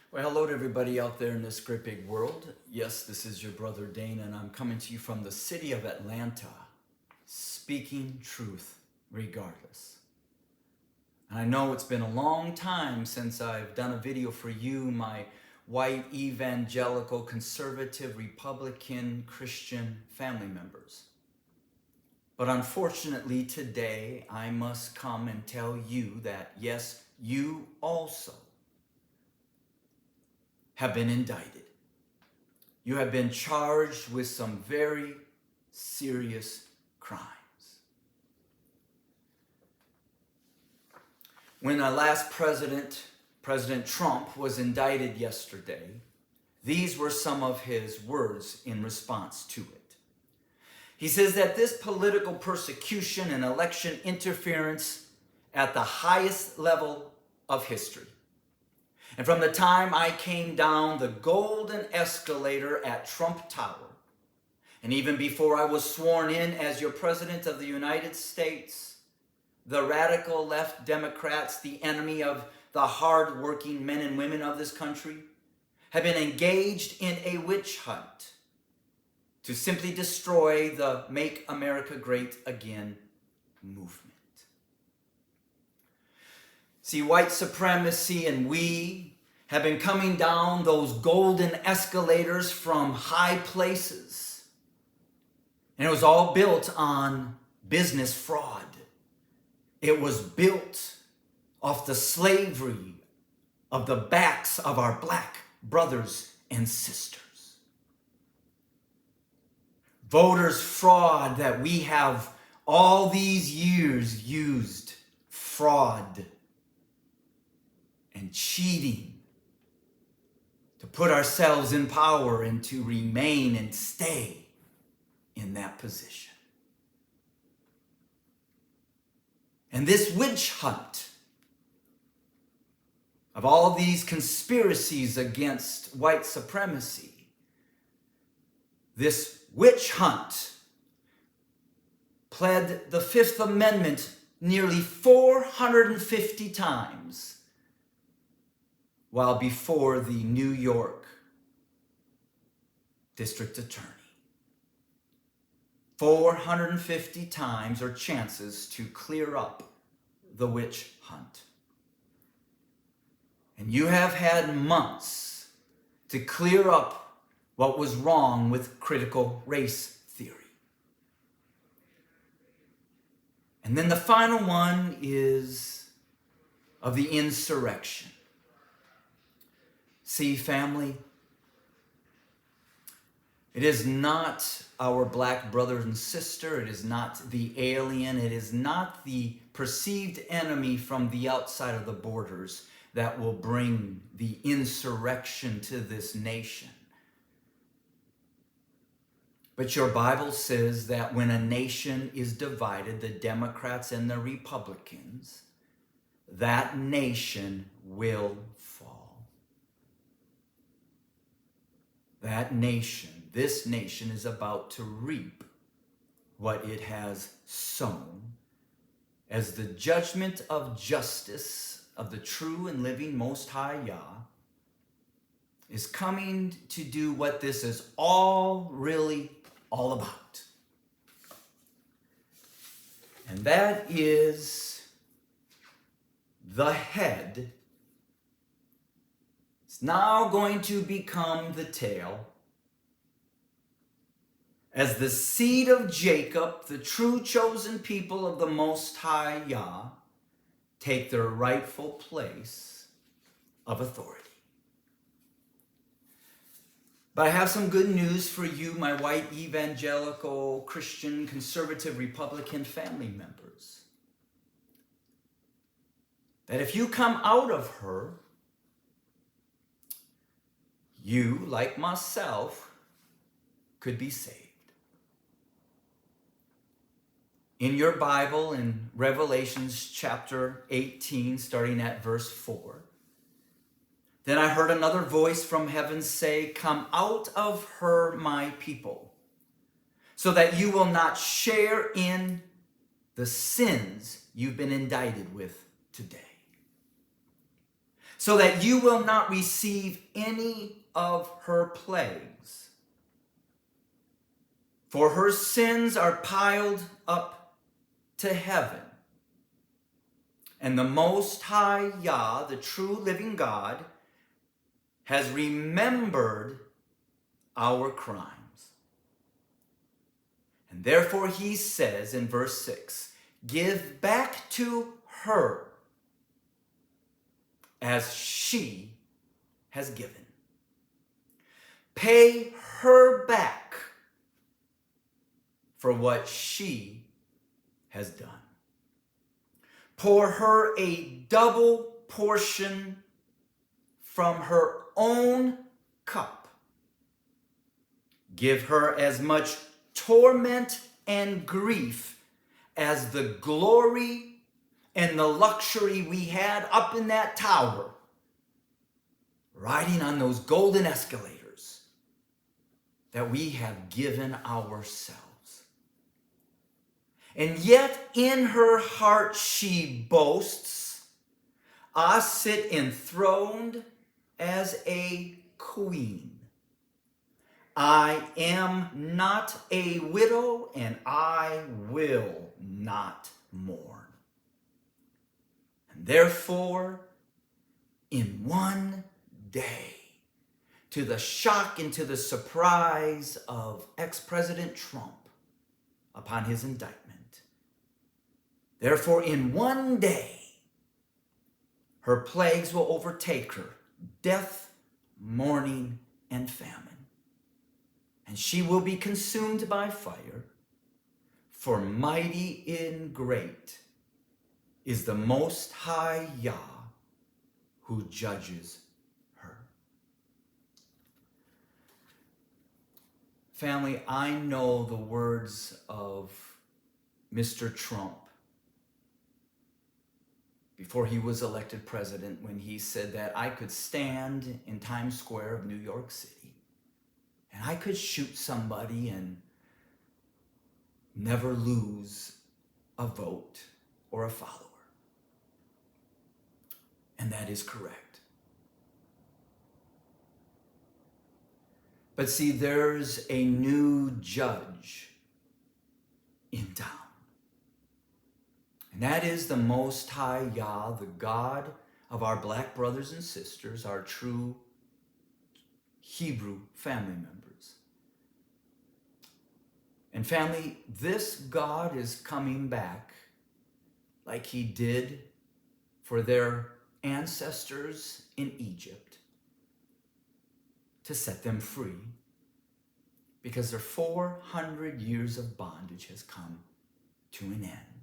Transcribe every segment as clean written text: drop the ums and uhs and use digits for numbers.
Well, hello to everybody out there in this great big world. Yes, this is your brother Dane, and I'm coming to you from the city of Atlanta, speaking truth regardless. And I know it's been a long time since I've done a video for you, my white, evangelical, conservative, Republican, Christian family members. But unfortunately today, I must come and tell you that yes, you also have been indicted. You have been charged with some very serious crimes. When our last president, President Trump, was indicted yesterday, these were some of his words in response to it. He says that this political persecution and election interference at the highest level of history. And from the time I came down the golden escalator at Trump Tower, and even before I was sworn in as your President of the United States, the radical left Democrats, the enemy of the hard-working men and women of this country, have been engaged in a witch hunt to simply destroy the Make America Great Again movement. See, white supremacy and we have been coming down those golden escalators from high places. And it was all built on business fraud. It was built off the slavery of the backs of our black brothers and sisters. Voters' fraud that we have all these years used fraud and cheating to put ourselves in power and to remain and stay in that position. And this witch hunt of all these conspiracies against white supremacy, this witch hunt pled the Fifth Amendment nearly 450 times, while before the New York District Attorney. 450 times are chances to clear up the witch hunt. And you have had months to clear up what was wrong with critical race theory. And then the final one is of the insurrection. See, family, it is not our black brother and sister. It is not the alien. It is not the perceived enemy from the outside of the borders that will bring the insurrection to this nation. But your Bible says that when a nation is divided, the Democrats and the Republicans, that nation will fall. That nation, this nation, is about to reap what it has sown as the judgment of justice of the true and living Most High Yah is coming to do what this is all really all about. And that is the head is now going to become the tail as the seed of Jacob, the true chosen people of the Most High Yah, take their rightful place of authority. But I have some good news for you, my white evangelical, Christian, conservative, Republican family members. That if you come out of her, you, like myself, could be saved. In your Bible, in Revelations chapter 18, starting at verse 4, then I heard another voice from heaven say, "Come out of her, my people, so that you will not share in the sins you've been indicted with today." so that you will not receive any of her plagues. For her sins are piled up to heaven. And the Most High Yah, the true living God, has remembered our crimes. And therefore he says in verse 6, give back to her as she has given. Pay her back for what she has done. Pour her a double portion from her own cup. Give her as much torment and grief as the glory and the luxury we had up in that tower, riding on those golden escalators that we have given ourselves. And yet in her heart she boasts, I sit enthroned as a queen. I am not a widow, and I will not mourn. And therefore, in one day, to the shock and to the surprise of ex-President Trump upon his indictment, therefore, in one day, her plagues will overtake her, death, mourning, and famine. And she will be consumed by fire, for mighty and great is the Most High Yah who judges her. Family, I know the words of Mr. Trump before he was elected president, when he said that I could stand in Times Square of New York City and I could shoot somebody and never lose a vote or a follower. And that is correct. But see, there's a new judge in town. And that is the Most High Yah, the God of our black brothers and sisters, our true Hebrew family members. And family, this God is coming back like he did for their ancestors in Egypt to set them free, because their 400 years of bondage has come to an end.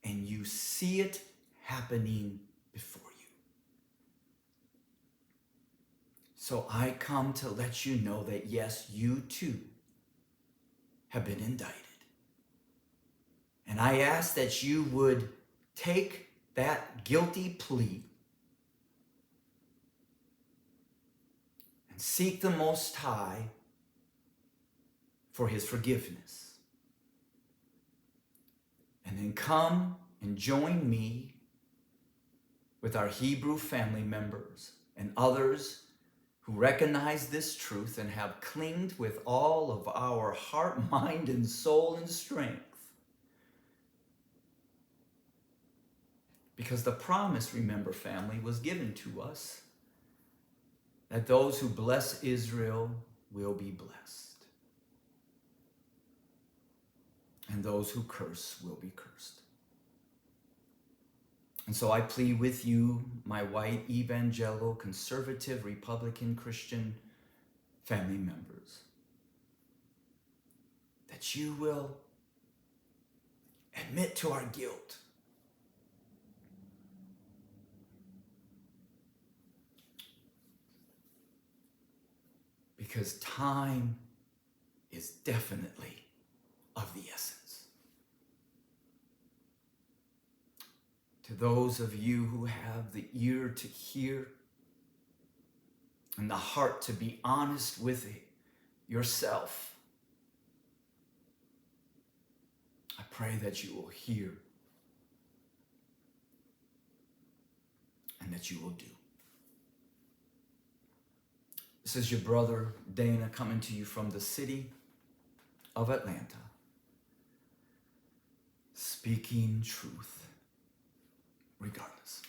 And you see it happening before you. So I come to let you know that yes, you too have been indicted. And I ask that you would take that guilty plea and seek the Most High for his forgiveness. And then come and join me with our Hebrew family members and others who recognize this truth and have clinged with all of our heart, mind, and soul and strength. Because the promise, remember, family, was given to us that those who bless Israel will be blessed. And those who curse will be cursed. And so I plead with you, my white, evangelical, conservative, Republican, Christian family members, that you will admit to our guilt. Because time is definitely of the essence. To those of you who have the ear to hear and the heart to be honest with yourself, I pray that you will hear and that you will do. This is your brother, Dana, coming to you from the city of Atlanta, speaking truth regardless.